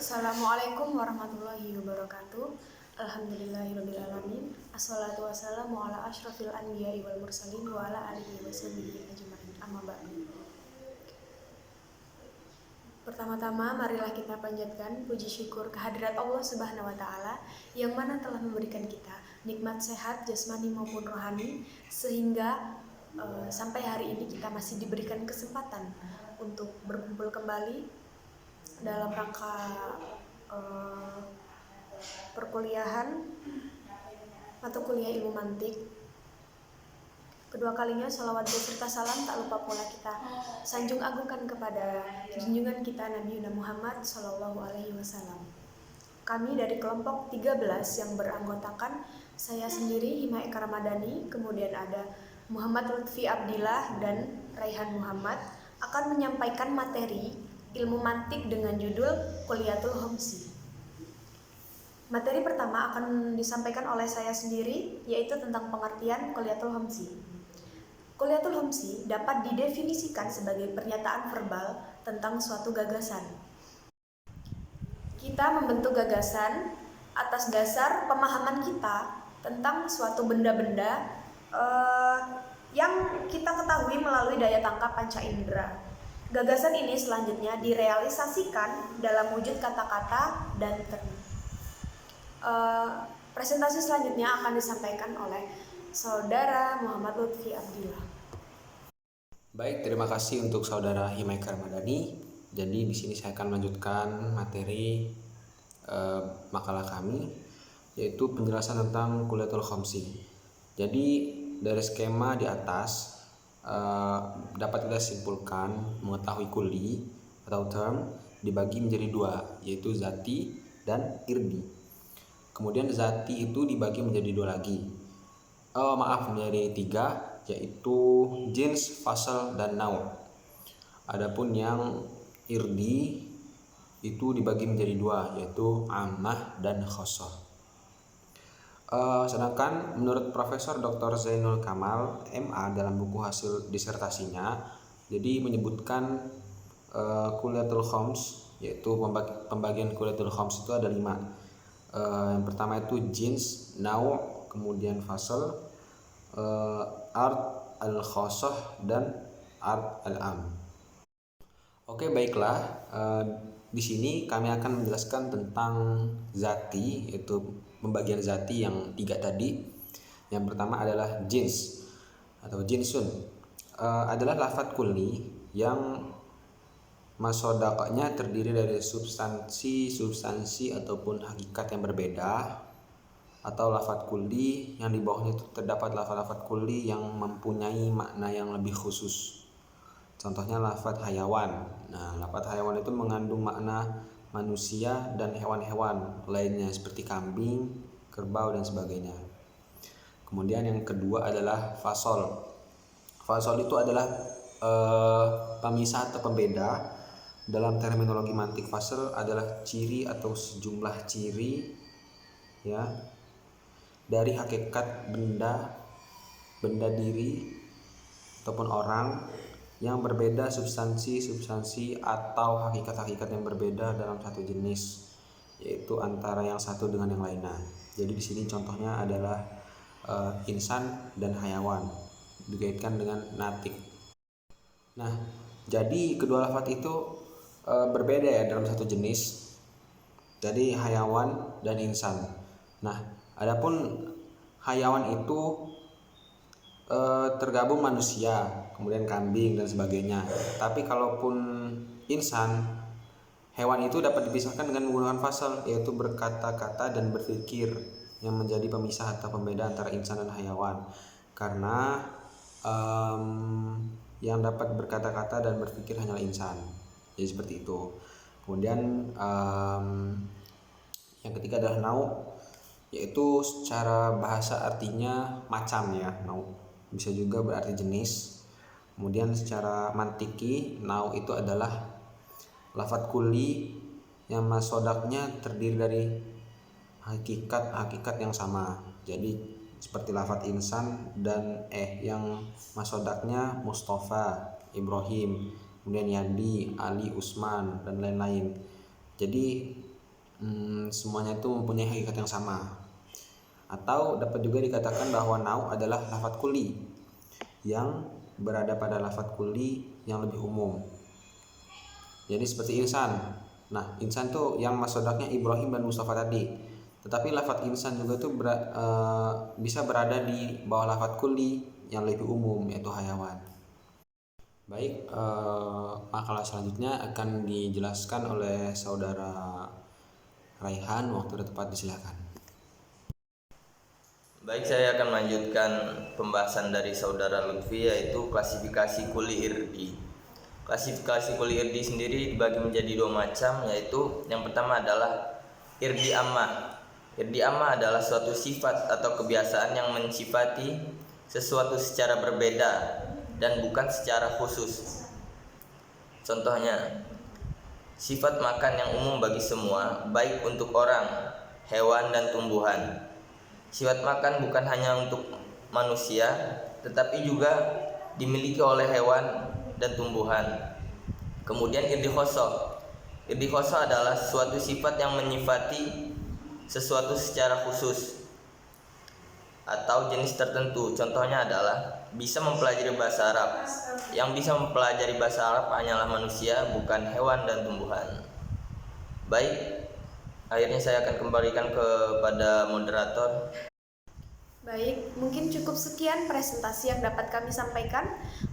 Assalamualaikum warahmatullahi wabarakatuh. Alhamdulillahirrabbilalamin. Assalatu wassalamu ala ashrafil anbiya'i wal mursalin wa ala alihi wa sahbihi ajma'in. Amma ba'du. Pertama-tama marilah kita panjatkan puji syukur kehadirat Allah Subhanahu wa taala yang mana telah memberikan kita nikmat sehat jasmani maupun rohani sehingga sampai hari ini kita masih diberikan kesempatan untuk berkumpul kembali dalam rangka perkuliahan atau kuliah ilmu mantik. Kedua kalinya salawat beserta salam tak lupa pula kita sanjung agungkan kepada junjungan kita Nabi Muhammad Sallallahu Alaihi Wasallam. Kami dari kelompok 13 yang beranggotakan saya sendiri Hima Eka Ramadhani, kemudian ada Muhammad Lutfi Abdillah dan Raihan Muhammad akan menyampaikan materi ilmu mantik dengan judul Kuliatul Homsi. Materi pertama akan disampaikan oleh saya sendiri, yaitu tentang pengertian Kuliatul Homsi. Kuliatul Homsi dapat didefinisikan sebagai pernyataan verbal tentang suatu gagasan. Kita membentuk gagasan atas dasar pemahaman kita tentang suatu benda-benda yang kita ketahui melalui daya tangkap panca indera. Gagasan ini selanjutnya direalisasikan dalam wujud kata-kata dan term. Presentasi selanjutnya akan disampaikan oleh Saudara Muhammad Lutfi Abdillah. Baik, terima kasih untuk Saudara Hima Eka Ramadhani. Jadi di sini saya akan melanjutkan materi makalah kami, yaitu penjelasan tentang Kuliatul Homsi. Jadi dari skema di atas dapat kita simpulkan mengetahui kuli atau term dibagi menjadi dua, yaitu zati dan irdi. Kemudian zati itu dibagi menjadi dua lagi, menjadi tiga, yaitu jins, fasal, dan nau'. Adapun yang irdi itu dibagi menjadi dua, yaitu ammah dan khossah. Sedangkan menurut Profesor Dr. Zainul Kamal MA dalam buku hasil disertasinya, jadi menyebutkan Kuliatul Khoms, yaitu pembagian Kuliatul Khoms itu ada 5. Yang pertama itu jins, nau', kemudian fasal, art al-khossah, dan art al-am. Oke, baiklah. Di sini kami akan menjelaskan tentang zati, yaitu pembagian zati yang 3 tadi. Yang pertama adalah jins atau jinsun. Adalah lafadz kulli yang masodaknya terdiri dari substansi ataupun hakikat yang berbeda, atau lafadz kulli yang di bawahnya itu terdapat lafadz kulli yang mempunyai makna yang lebih khusus. Contohnya lafadz hayawan. Nah, lafadz hayawan itu mengandung makna manusia dan hewan-hewan lainnya seperti kambing, kerbau, dan sebagainya. Kemudian yang kedua adalah fasol. Fasol itu adalah pemisah atau pembeda. Dalam terminologi mantik, fasol adalah ciri atau sejumlah ciri ya dari hakikat benda diri ataupun orang yang berbeda, substansi atau hakikat-hakikat yang berbeda dalam satu jenis, yaitu antara yang satu dengan yang lainnya. Jadi di sini contohnya adalah insan dan hayawan dikaitkan dengan natik. Nah, jadi kedua lafadz itu berbeda ya dalam satu jenis. Jadi hayawan dan insan. Nah, adapun hayawan itu tergabung manusia, kemudian kambing dan sebagainya. Tapi kalaupun insan, hewan itu dapat dipisahkan dengan menggunakan fasal, yaitu berkata-kata dan berpikir, yang menjadi pemisah atau pembeda antara insan dan hayawan. Karena yang dapat berkata-kata dan berpikir hanyalah insan. Jadi seperti itu. Kemudian yang ketiga adalah nau', yaitu secara bahasa artinya macam ya, nau'. Bisa juga berarti jenis. Kemudian secara mantiki, nau' itu adalah lafadz kulli yang masodaknya terdiri dari hakikat yang sama. Jadi seperti lafadz insan dan yang masodaknya Mustafa, Ibrahim, kemudian Yandi, Ali, Usman, dan lain-lain. Jadi semuanya itu mempunyai hakikat yang sama. Atau dapat juga dikatakan bahwa nau adalah lafadz kulli yang berada pada lafadz kulli yang lebih umum. Jadi seperti insan. Nah, insan tuh yang masodaknya Ibrahim dan Mustafa tadi. Tetapi lafadz insan juga tuh bisa berada di bawah lafadz kulli yang lebih umum, yaitu hayawan. Baik, makalah selanjutnya akan dijelaskan oleh saudara Raihan. Waktu udah tepat, disilakan. Baik, saya akan melanjutkan pembahasan dari saudara Lutfi, yaitu klasifikasi kuli irdi. Klasifikasi kuli irdi sendiri dibagi menjadi dua macam, yaitu yang pertama adalah irdi ammah. Irdi ammah adalah suatu sifat atau kebiasaan yang mensifati sesuatu secara berbeda dan bukan secara khusus. Contohnya, sifat makan yang umum bagi semua, baik untuk orang, hewan, dan tumbuhan. Sifat makan bukan hanya untuk manusia, tetapi juga dimiliki oleh hewan dan tumbuhan. Kemudian irdi khosoh. Irdi khosoh adalah suatu sifat yang menyifati sesuatu secara khusus atau jenis tertentu. Contohnya adalah bisa mempelajari bahasa Arab. Yang bisa mempelajari bahasa Arab hanyalah manusia, bukan hewan dan tumbuhan. Baik, akhirnya saya akan kembalikan kepada moderator. Baik, mungkin cukup sekian presentasi yang dapat kami sampaikan.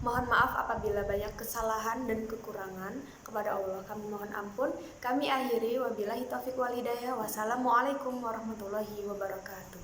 Mohon maaf apabila banyak kesalahan dan kekurangan. Kepada Allah kami mohon ampun. Kami akhiri, wabillahi taufiq wal hidayah. Wassalamualaikum warahmatullahi wabarakatuh.